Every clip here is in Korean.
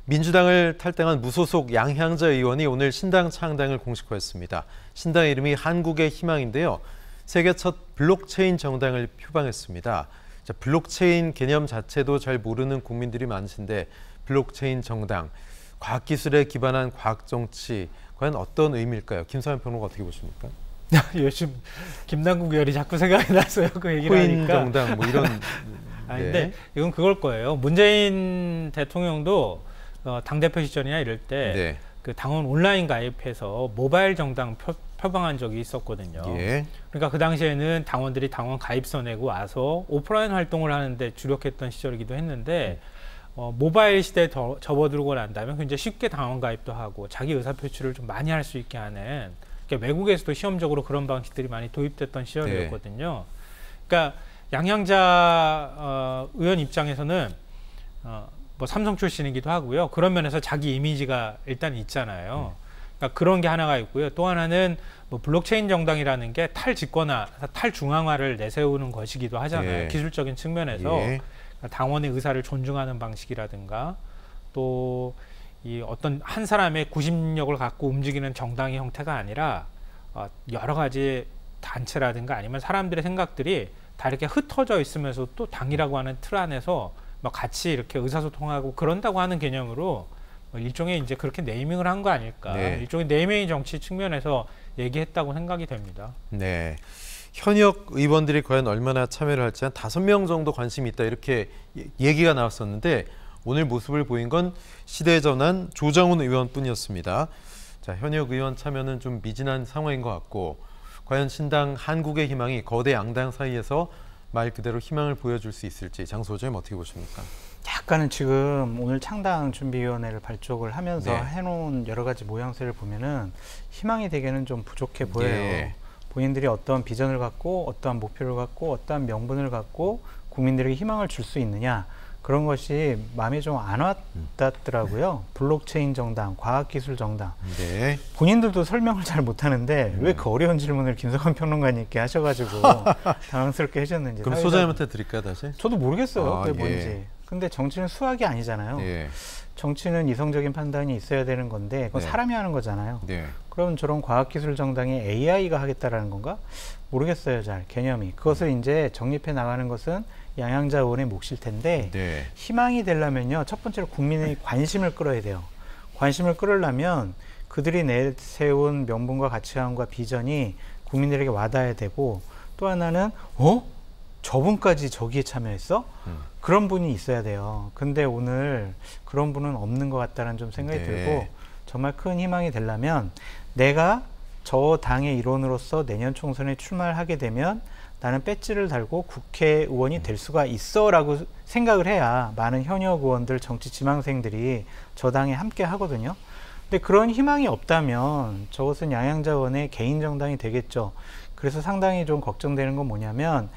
민주당을 탈당한 무소속 양향자 의원이 오늘 신당 창당을 공식화했습니다. 신당 이름이 한국의 희망인데요. 세계 첫 블록체인 정당을 표방했습니다. 블록체인 개념 자체도 잘 모르는 국민들이 많으신데 블록체인 정당, 과학기술에 기반한 과학정치, 과연 어떤 의미일까요? 김성환 평론가 어떻게 보십니까? 요즘 김남국 의원이 자꾸 생각이 나서요. 그 얘기를 코인 하니까. 정당 뭐 이런. 아니, 근데 이건 그걸 거예요. 문재인 대통령도 당대표 시절이나 이럴 때 그 당원 온라인 가입해서 모바일 정당 표방한 적이 있었거든요. 그러니까 그 당시에는 당원들이 당원 가입서 내고 와서 오프라인 활동을 하는데 주력했던 시절이기도 했는데 모바일 시대에 접어들고 난다면 굉장히 쉽게 당원 가입도 하고 자기 의사 표출을 좀 많이 할 수 있게 하는, 그러니까 외국에서도 시험적으로 그런 방식들이 많이 도입됐던 시절이었거든요. 그러니까 양향자 의원 입장에서는 뭐 삼성 출신이기도 하고요. 그런 면에서 자기 이미지가 일단 있잖아요. 그러니까 그런 게 하나가 있고요. 또 하나는 뭐 블록체인 정당이라는 게 탈집권화, 탈중앙화를 내세우는 것이기도 하잖아요. 기술적인 측면에서 그러니까 당원의 의사를 존중하는 방식이라든가 또 이 어떤 한 사람의 구심력을 갖고 움직이는 정당의 형태가 아니라 여러 가지 단체라든가 아니면 사람들의 생각들이 다 이렇게 흩어져 있으면서 또 당이라고 하는 틀 안에서 막 같이 이렇게 의사소통하고 그런다고 하는 개념으로 일종의 이제 그렇게 네이밍을 한 거 아닐까. 일종의 네이밍 정치 측면에서 얘기했다고 생각이 됩니다. 네. 현역 의원들이 과연 얼마나 참여를 할지 한 5명 정도 관심이 있다 이렇게 얘기가 나왔었는데 오늘 모습을 보인 건 시대의 전환 조정훈 의원뿐이었습니다. 자, 현역 의원 참여는 좀 미진한 상황인 것 같고 과연 신당 한국의 희망이 거대 양당 사이에서 말 그대로 희망을 보여줄 수 있을지 장 소장님 어떻게 보십니까? 약간은 지금 오늘 창당 준비위원회를 발족을 하면서 해놓은 여러 가지 모양새를 보면은 희망이 되게는 좀 부족해 보여요. 본인들이 어떤 비전을 갖고 어떠한 목표를 갖고 어떠한 명분을 갖고 국민들에게 희망을 줄 수 있느냐, 그런 것이 마음에 좀 안 와닿더라고요. 블록체인 정당, 과학기술 정당. 본인들도 설명을 잘 못하는데 왜 그 어려운 질문을 김성환 평론가님께 하셔가지고 당황스럽게 해주셨는지. 그럼 소장님한테 드릴까요 다시? 저도 모르겠어요. 그게 뭔지. 근데 정치는 수학이 아니잖아요. 정치는 이성적인 판단이 있어야 되는 건데 그건 사람이 하는 거잖아요. 그럼 저런 과학기술 정당에 AI가 하겠다라는 건가? 모르겠어요. 잘 개념이. 그것을 이제 정립해 나가는 것은 양향자 의원의 몫일 텐데 희망이 되려면요, 첫 번째로 국민의 관심을 끌어야 돼요. 관심을 끌으려면 그들이 내세운 명분과 가치관과 비전이 국민들에게 와닿아야 되고, 또 하나는 저분까지 저기에 참여했어? 그런 분이 있어야 돼요. 근데 오늘 그런 분은 없는 것 같다는 좀 생각이 들고, 정말 큰 희망이 되려면 내가 저 당의 일원으로서 내년 총선에 출마를 하게 되면 나는 배지를 달고 국회의원이 될 수가 있어 라고 생각을 해야 많은 현역 의원들, 정치 지망생들이 저 당에 함께 하거든요. 근데 그런 희망이 없다면 저것은 양향자 의원의 개인 정당이 되겠죠. 그래서 상당히 좀 걱정되는 건 뭐냐면,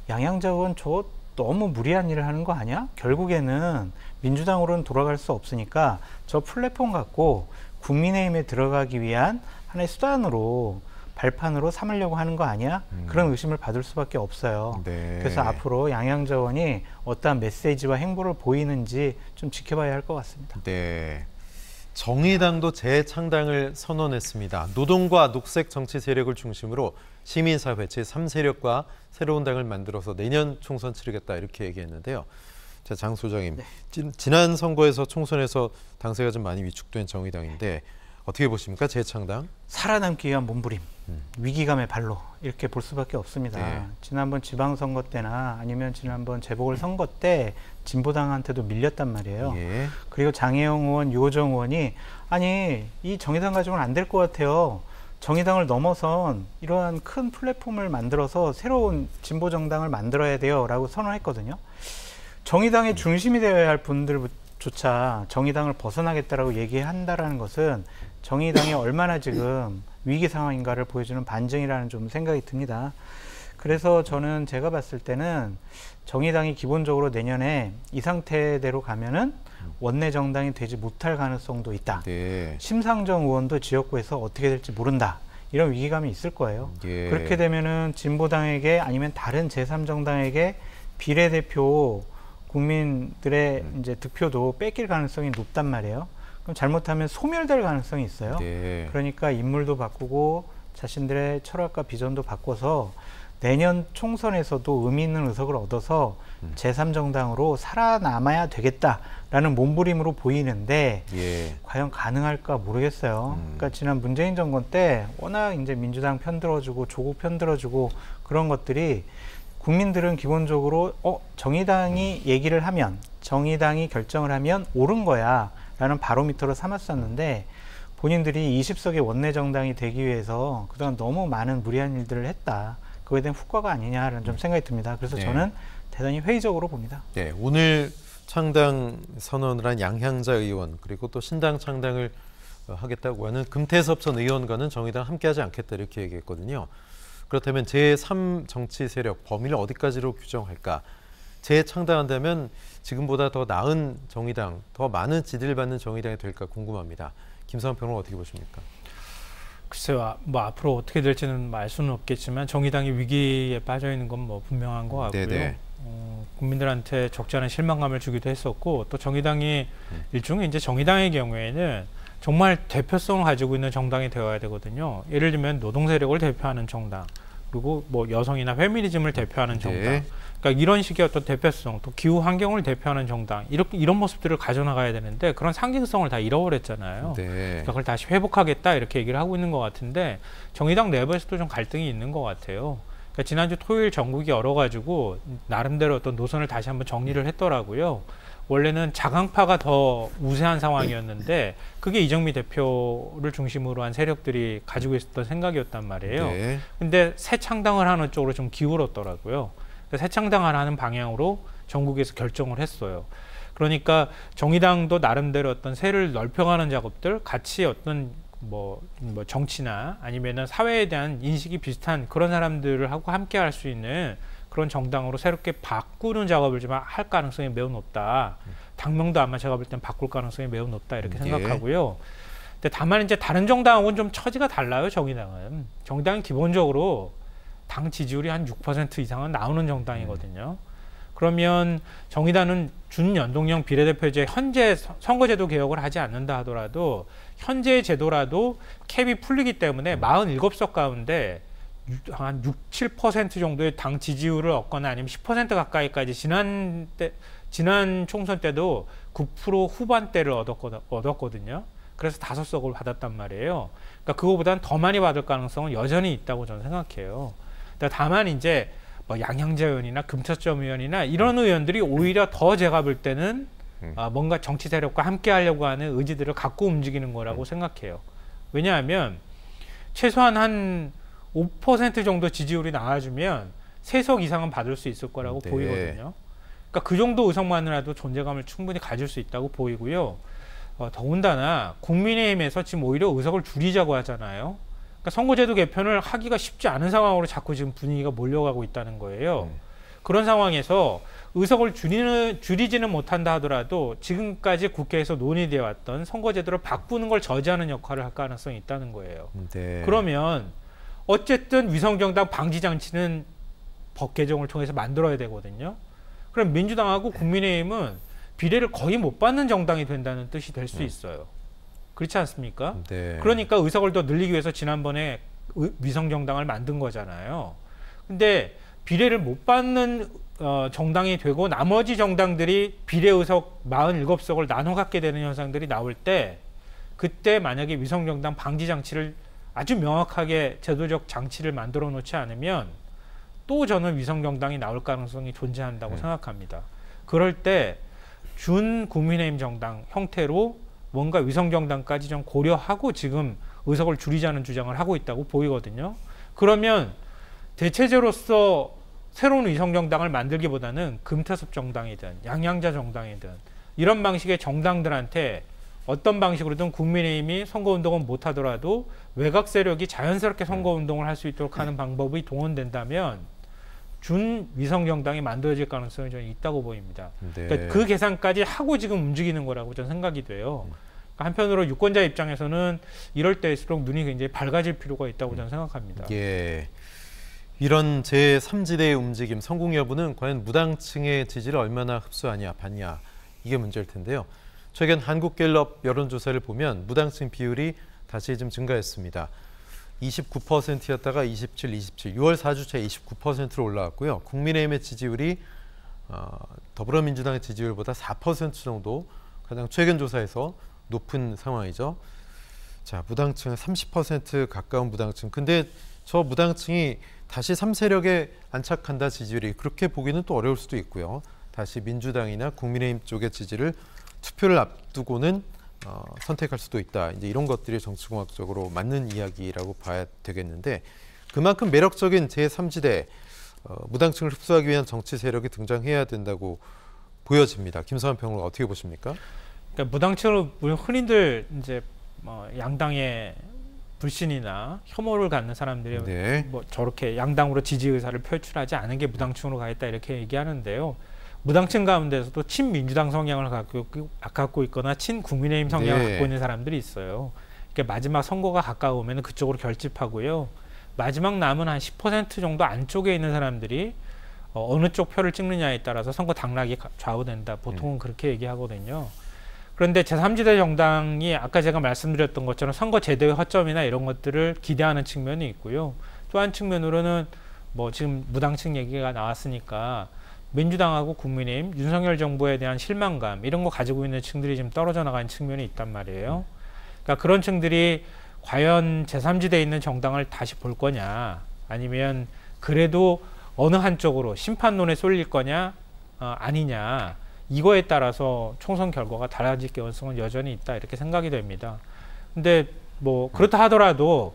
양향자 의원 저 너무 무리한 일을 하는 거 아니야? 결국에는 민주당으로는 돌아갈 수 없으니까 저 플랫폼 갖고 국민의힘에 들어가기 위한 하나의 수단으로, 발판으로 삼으려고 하는 거 아니야? 그런 의심을 받을 수밖에 없어요. 그래서 앞으로 양향자 의원이 어떠한 메시지와 행보를 보이는지 좀 지켜봐야 할 것 같습니다. 정의당도 재창당을 선언했습니다. 노동과 녹색 정치 세력을 중심으로 시민사회 제3세력과 새로운 당을 만들어서 내년 총선 치르겠다 이렇게 얘기했는데요. 자, 장 소장님, 지난 선거에서 총선에서 당세가 좀 많이 위축된 정의당인데 어떻게 보십니까? 재창당? 살아남기 위한 몸부림, 위기감의 발로 이렇게 볼 수밖에 없습니다. 지난번 지방선거 때나 아니면 지난번 재보궐선거 때 진보당한테도 밀렸단 말이에요. 그리고 장혜영 의원, 유호정 의원이 아니 이 정의당 가지고는 안 될 것 같아요. 정의당을 넘어선 이러한 큰 플랫폼을 만들어서 새로운 진보정당을 만들어야 돼요 라고 선언했거든요. 정의당의 중심이 되어야 할 분들조차 정의당을 벗어나겠다라고 얘기한다라는 것은 정의당이 얼마나 지금 위기 상황인가를 보여주는 반증이라는 좀 생각이 듭니다. 그래서 저는 제가 봤을 때는 정의당이 기본적으로 내년에 이 상태대로 가면은 원내 정당이 되지 못할 가능성도 있다. 심상정 의원도 지역구에서 어떻게 될지 모른다. 이런 위기감이 있을 거예요. 그렇게 되면은 진보당에게 아니면 다른 제3정당에게 비례대표 국민들의 이제 득표도 뺏길 가능성이 높단 말이에요. 그럼 잘못하면 소멸될 가능성이 있어요. 네. 그러니까 인물도 바꾸고 자신들의 철학과 비전도 바꿔서 내년 총선에서도 의미 있는 의석을 얻어서 제3정당으로 살아남아야 되겠다라는 몸부림으로 보이는데 예. 과연 가능할까 모르겠어요. 그러니까 지난 문재인 정권 때 워낙 이제 민주당 편들어주고 조국 편들어주고 그런 것들이 국민들은 기본적으로 정의당이 얘기를 하면 정의당이 결정을 하면 옳은 거야 라는 바로미터로 삼았었는데 본인들이 20석의 원내정당이 되기 위해서 그동안 너무 많은 무리한 일들을 했다. 그거에 대한 후과가 아니냐라는 좀 생각이 듭니다. 그래서 네. 저는 대단히 회의적으로 봅니다. 네, 오늘 창당 선언을 한 양향자 의원 그리고 또 신당 창당을 하겠다고 하는 금태섭 전 의원과는 정의당 함께하지 않겠다 이렇게 얘기했거든요. 그렇다면 제3 정치 세력 범위를 어디까지로 규정할까? 재창당한다면 지금보다 더 나은 정의당, 더 많은 지지를 받는 정의당이 될까 궁금합니다. 김상훈 평론가 어떻게 보십니까? 글쎄요, 뭐 앞으로 어떻게 될지는 알 수는 없겠지만 정의당이 위기에 빠져 있는 건 뭐 분명한 것 같고요. 국민들한테 적지 않은 실망감을 주기도 했었고 또 정의당이 일종의 이제 정의당의 경우에는 정말 대표성을 가지고 있는 정당이 되어야 되거든요. 예를 들면 노동 세력을 대표하는 정당, 그리고 뭐 여성이나 페미니즘을 대표하는 정당. 네. 그러니까 이런 식의 어떤 대표성, 또 기후 환경을 대표하는 정당, 이런 모습들을 가져나가야 되는데 그런 상징성을 다 잃어버렸잖아요. 네. 그러니까 그걸 다시 회복하겠다 이렇게 얘기를 하고 있는 것 같은데 정의당 내부에서도 좀 갈등이 있는 것 같아요. 그러니까 지난주 토요일 전국이 열어가지고 나름대로 어떤 노선을 다시 한번 정리를 했더라고요. 원래는 자강파가 더 우세한 상황이었는데 그게 이정미 대표를 중심으로 한 세력들이 가지고 있었던 생각이었단 말이에요. 네. 근데 새 창당을 하는 쪽으로 좀 기울었더라고요. 새 창당을 하는 방향으로 전국에서 결정을 했어요. 그러니까 정의당도 나름대로 어떤 세를 넓혀가는 작업들, 같이 어떤 뭐 정치나 아니면은 사회에 대한 인식이 비슷한 그런 사람들을 하고 함께 할 수 있는 그런 정당으로 새롭게 바꾸는 작업을 좀 할 가능성이 매우 높다. 당명도 아마 제가 볼 땐 바꿀 가능성이 매우 높다 이렇게 생각하고요. 근데 다만 이제 다른 정당하고는 좀 처지가 달라요. 정의당은 기본적으로 당 지지율이 한 6% 이상은 나오는 정당이거든요. 그러면 정의당은 준연동형 비례대표제 현재 선거제도 개혁을 하지 않는다 하더라도 현재 제도라도 캡이 풀리기 때문에 47석 가운데 한 6-7% 정도의 당 지지율을 얻거나 아니면 10% 가까이까지 지난 총선 때도 9% 후반대를 얻었거든요. 그래서 5석을 받았단 말이에요. 그러니까 그거보다는 더 많이 받을 가능성은 여전히 있다고 저는 생각해요. 다만 이제 뭐 양향자 의원이나 금태섭 의원이나 이런 의원들이 오히려 더 제가 볼 때는 뭔가 정치 세력과 함께 하려고 하는 의지들을 갖고 움직이는 거라고 생각해요. 왜냐하면 최소한 한 5% 정도 지지율이 나와주면 3석 이상은 받을 수 있을 거라고 보이거든요. 그러니까 그 정도 의석만이라도 존재감을 충분히 가질 수 있다고 보이고요. 더군다나 국민의힘에서 지금 오히려 의석을 줄이자고 하잖아요. 그러니까 선거제도 개편을 하기가 쉽지 않은 상황으로 자꾸 지금 분위기가 몰려가고 있다는 거예요. 그런 상황에서 의석을 줄이지는 못한다 하더라도 지금까지 국회에서 논의되어 왔던 선거제도를 바꾸는 걸 저지하는 역할을 할 가능성이 있다는 거예요. 네. 그러면 어쨌든 위성정당 방지 장치는 법 개정을 통해서 만들어야 되거든요. 그럼 민주당하고 국민의힘은 비례를 거의 못 받는 정당이 된다는 뜻이 될 수 있어요. 그렇지 않습니까? 네. 그러니까 의석을 더 늘리기 위해서 지난번에 위성정당을 만든 거잖아요. 근데 비례를 못 받는 정당이 되고 나머지 정당들이 비례 의석 47석을 나눠 갖게 되는 현상들이 나올 때 그때 만약에 위성정당 방지 장치를 아주 명확하게 제도적 장치를 만들어 놓지 않으면 또 저는 위성정당이 나올 가능성이 존재한다고 생각합니다. 그럴 때 준 국민의힘 정당 형태로 뭔가 위성정당까지 좀 고려하고 지금 의석을 줄이자는 주장을 하고 있다고 보이거든요. 그러면 대체제로서 새로운 위성정당을 만들기보다는 금태섭 정당이든 양향자 정당이든 이런 방식의 정당들한테 어떤 방식으로든 국민의힘이 선거운동은 못하더라도 외곽 세력이 자연스럽게 선거운동을 할 수 있도록 하는 방법이 동원된다면 준 위성정당이 만들어질 가능성이 저는 있다고 보입니다. 네. 그러니까 그 계산까지 하고 지금 움직이는 거라고 저는 생각이 돼요. 그러니까 한편으로 유권자 입장에서는 이럴 때일수록 눈이 굉장히 밝아질 필요가 있다고 저는 생각합니다. 예. 이런 제3지대의 움직임, 성공 여부는 과연 무당층의 지지를 얼마나 흡수하냐, 받냐, 이게 문제일 텐데요. 최근 한국갤럽 여론조사를 보면 무당층 비율이 다시 좀 증가했습니다. 29%였다가 27, 27, 6월 4주째 29%로 올라왔고요. 국민의힘의 지지율이 더불어민주당의 지지율보다 4% 정도 가장 최근 조사에서 높은 상황이죠. 자, 무당층은 30% 가까운 무당층. 근데 저 무당층이 다시 3세력에 안착한다 지지율이 그렇게 보기는 또 어려울 수도 있고요. 다시 민주당이나 국민의힘 쪽의 지지를 투표를 앞두고는 선택할 수도 있다. 이제 이런 것들이 정치공학적으로 맞는 이야기라고 봐야 되겠는데 그만큼 매력적인 제3지대 무당층을 흡수하기 위한 정치 세력이 등장해야 된다고 보여집니다. 김성환 평론가 어떻게 보십니까? 그러니까 무당층을 흔히들 이제 양당의 불신이나 혐오를 갖는 사람들이 네. 뭐 저렇게 양당으로 지지 의사를 표출하지 않은 게 무당층으로 가있다 이렇게 얘기하는데요. 무당층 가운데서도 친민주당 성향을 갖고 있거나 친국민의힘 성향을 네. 갖고 있는 사람들이 있어요. 그러니까 마지막 선거가 가까우면 그쪽으로 결집하고요. 마지막 남은 한 10% 정도 안쪽에 있는 사람들이 어느 쪽 표를 찍느냐에 따라서 선거 당락이 좌우된다. 보통은 그렇게 얘기하거든요. 그런데 제3지대 정당이 아까 제가 말씀드렸던 것처럼 선거 제도의 허점이나 이런 것들을 기대하는 측면이 있고요. 또 한 측면으로는 뭐 지금 무당층 얘기가 나왔으니까 민주당하고 국민의힘, 윤석열 정부에 대한 실망감 이런 거 가지고 있는 층들이 지금 떨어져 나가는 측면이 있단 말이에요. 그러니까 그런 층들이 과연 제3지대에 있는 정당을 다시 볼 거냐 아니면 그래도 어느 한쪽으로 심판론에 쏠릴 거냐 아니냐 이거에 따라서 총선 결과가 달라질 가능성은 여전히 있다 이렇게 생각이 됩니다. 근데 뭐 그렇다 하더라도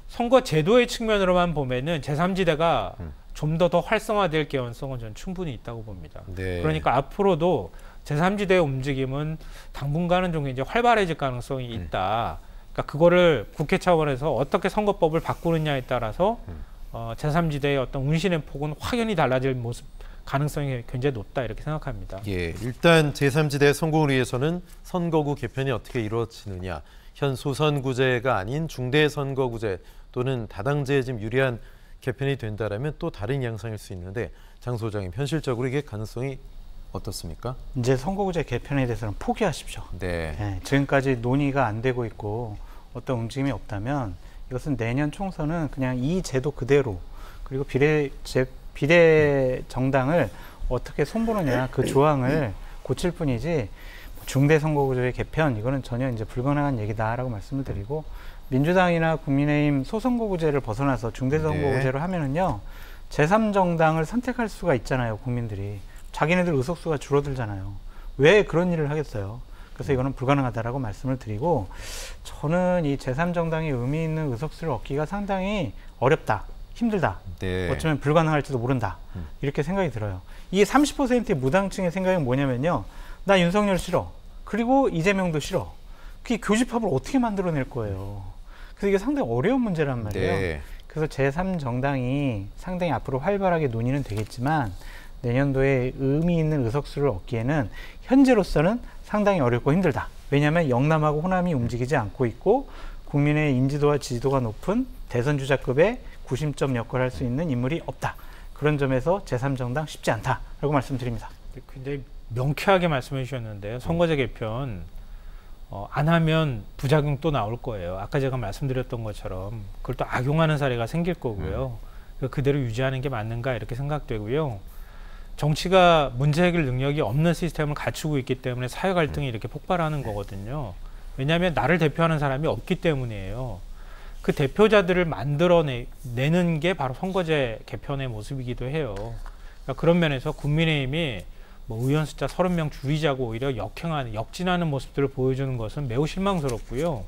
선거 제도의 측면으로만 보면은 제3지대가 좀 더 활성화될 개연성은 저는 충분히 있다고 봅니다. 네. 그러니까 앞으로도 제3지대의 움직임은 당분간은 좀 이제 활발해질 가능성이 있다. 그러니까 그거를 국회 차원에서 어떻게 선거법을 바꾸느냐에 따라서 제3지대의 어떤 운신의 폭은 확연히 달라질 모습 가능성이 굉장히 높다 이렇게 생각합니다. 예, 일단 제3지대 성공을 위해서는 선거구 개편이 어떻게 이루어지느냐, 현 소선구제가 아닌 중대선거구제 또는 다당제에 좀 유리한 개편이 된다라면 또 다른 양상일 수 있는데 장 소장님 현실적으로 이게 가능성이 어떻습니까? 이제 선거구제 개편에 대해서는 포기하십시오. 네. 네, 지금까지 논의가 안 되고 있고 어떤 움직임이 없다면 이것은 내년 총선은 그냥 이 제도 그대로 그리고 비례 정당을 어떻게 손보느냐 그 조항을 고칠 뿐이지 중대선거구제의 개편 이거는 전혀 이제 불가능한 얘기다라고 말씀을 드리고 민주당이나 국민의힘 소선거구제를 벗어나서 중대선거구제로 하면은요 제3정당을 선택할 수가 있잖아요. 국민들이 자기네들 의석수가 줄어들잖아요. 왜 그런 일을 하겠어요? 그래서 이거는 불가능하다라고 말씀을 드리고 저는 이 제3정당이 의미 있는 의석수를 얻기가 상당히 어렵다. 힘들다. 네. 어쩌면 불가능할지도 모른다. 이렇게 생각이 들어요. 이 30%의 무당층의 생각이 뭐냐면요. 나 윤석열 싫어. 그리고 이재명도 싫어. 그 교집합을 어떻게 만들어낼 거예요. 그래서 이게 상당히 어려운 문제란 말이에요. 네. 그래서 제3정당이 상당히 앞으로 활발하게 논의는 되겠지만 내년도에 의미 있는 의석수를 얻기에는 현재로서는 상당히 어렵고 힘들다. 왜냐하면 영남하고 호남이 움직이지 않고 있고 국민의 인지도와 지지도가 높은 대선 주자급의 구심점 역할을 할 수 있는 인물이 없다. 그런 점에서 제3정당 쉽지 않다라고 말씀드립니다. 굉장히 명쾌하게 말씀해 주셨는데요. 선거제 개편 안 하면 부작용 또 나올 거예요. 아까 제가 말씀드렸던 것처럼 그걸 또 악용하는 사례가 생길 거고요. 그대로 유지하는 게 맞는가 이렇게 생각되고요. 정치가 문제 해결 능력이 없는 시스템을 갖추고 있기 때문에 사회 갈등이 이렇게 폭발하는 거거든요. 왜냐하면 나를 대표하는 사람이 없기 때문이에요. 그 대표자들을 만들어내는 게 바로 선거제 개편의 모습이기도 해요. 그러니까 그런 면에서 국민의힘이 뭐 의원 숫자 30명 줄이자고 오히려 역진하는 모습들을 보여주는 것은 매우 실망스럽고요.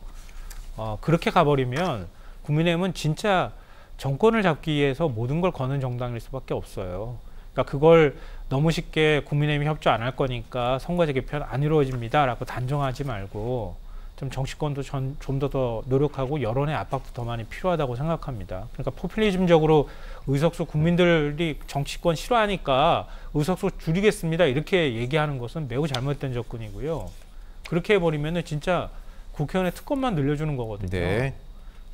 그렇게 가버리면 국민의힘은 진짜 정권을 잡기 위해서 모든 걸 거는 정당일 수밖에 없어요. 그러니까 그걸 너무 쉽게 국민의힘이 협조 안 할 거니까 선거제 개편 안 이루어집니다라고 단정하지 말고 좀 정치권도 좀 더 노력하고 여론의 압박도 더 많이 필요하다고 생각합니다. 그러니까 포퓰리즘적으로 의석수 국민들이 정치권 싫어하니까 의석수 줄이겠습니다 이렇게 얘기하는 것은 매우 잘못된 접근이고요. 그렇게 해버리면은 진짜 국회의원의 특권만 늘려주는 거거든요. 네.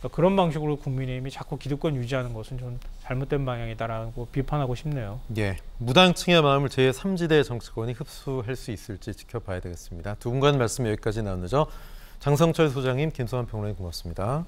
그러니까 그런 방식으로 국민의힘이 자꾸 기득권 유지하는 것은 좀 잘못된 방향이다라고 비판하고 싶네요. 예, 무당층의 마음을 제3지대 정치권이 흡수할 수 있을지 지켜봐야 되겠습니다. 두 분과의 말씀 여기까지 나누죠. 장성철 소장님, 김소환 평론가님 고맙습니다.